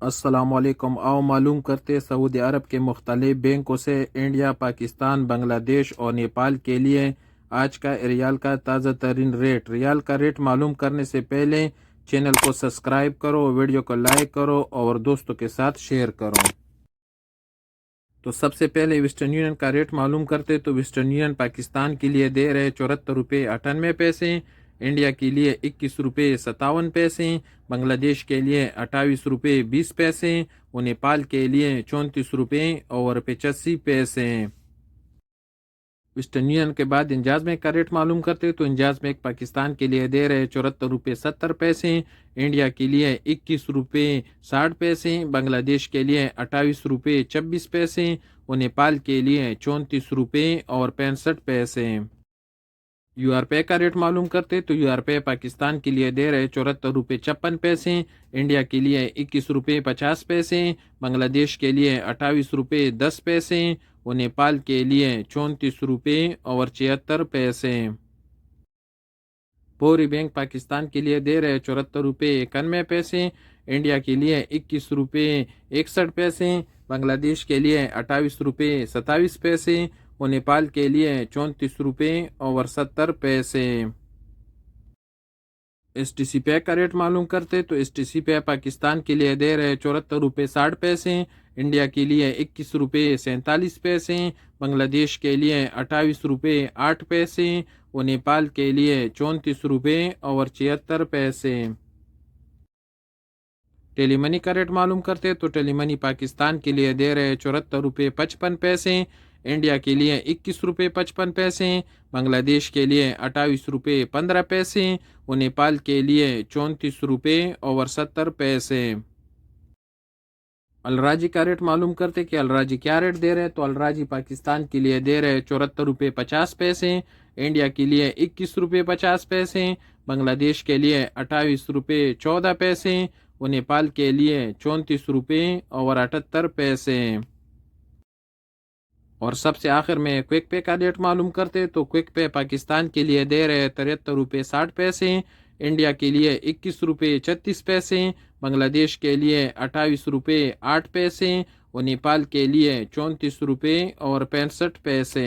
अस्सलामुअलैकुम। आओ मालूम करते सऊदी अरब के मुख्तलिफ बैंकों से इंडिया, पाकिस्तान, बांग्लादेश और नेपाल के लिए आज का रियाल का ताज़ा तरीन रेट। रियाल का रेट मालूम करने से पहले चैनल को सब्सक्राइब करो, वीडियो को लाइक करो और दोस्तों के साथ शेयर करो। तो सबसे पहले वेस्टर्न यूनियन का रेट मालूम करते तो वेस्टर्न यूनियन पाकिस्तान के लिए दे रहे 74 रुपये 98 पैसे, इंडिया के लिए 21 रुपये 57 पैसे, बांग्लादेश के लिए 28 रुपये 20 पैसे और नेपाल के लिए 34 रुपये और 85 पैसे। वेस्टर्न यूनियन के बाद इंजाज बैंक का रेट मालूम करते तो इंजाज बैंक पाकिस्तान के लिए दे रहे 74 रुपये 70 पैसे, इंडिया के लिए 21 रुपये 60 पैसे, बांग्लादेश के लिए 28 रुपये 26 पैसे और नेपाल के लिए 34 रुपये और 65 पैसे। यूआरपे का रेट मालूम करते तो यूआरपे पाकिस्तान के लिए दे रहे 74 रुपये 56 पैसे, इंडिया के लिए 21 रुपये 50 पैसे, बांग्लादेश के लिए 28 रुपये 10 पैसे और नेपाल के लिए 34 रुपये और 76 पैसे। पौरी बैंक पाकिस्तान के लिए दे रहे 74 रुपये 91 पैसे, इंडिया के लिए 21 रुपये 61 पैसे, बांग्लादेश के लिए 28 रुपये 27 पैसे और नेपाल के लिए 34 रुपये और 70 पैसे। एसटीसी पे का रेट मालूम करते तो एसटीसी पे पाकिस्तान के लिए दे रहे 74 रुपये 60 पैसे, इंडिया के लिए 21 रुपये 47 पैसे, बांग्लादेश के लिए 28 रुपये 8 पैसे और नेपाल के लिए 34 रुपये और 76 पैसे। टेलीमनी का रेट मालूम करते तो टेलीमनी पाकिस्तान के लिए दे रहे 74 रुपये 55 पैसे, इंडिया के लिए 21 रुपये 55 पैसे, बांग्लादेश के लिए 28 रुपये 15 पैसे और नेपाल के लिए 34 रुपये और 70 पैसे। अलराजी का रेट मालूम करते कि अलराजी क्या रेट दे रहे तो अलराजी पाकिस्तान के लिए दे रहे 74 रुपये 50 पैसे, इंडिया के लिए 21 रुपये 50 पैसे, बांग्लादेश के लिए 28 रुपये 14 पैसे और नेपाल के लिए 34 रुपये और 78 पैसे। और सबसे आखिर में क्विक पे का रेट मालूम करते तो क्विक पे पाकिस्तान के लिए दे रहे 73 रुपये 60 पैसे, इंडिया के लिए 21 रुपये 36 पैसे, बांग्लादेश के लिए 28 रुपये 8 पैसे और नेपाल के लिए 34 रुपये और 65 पैसे।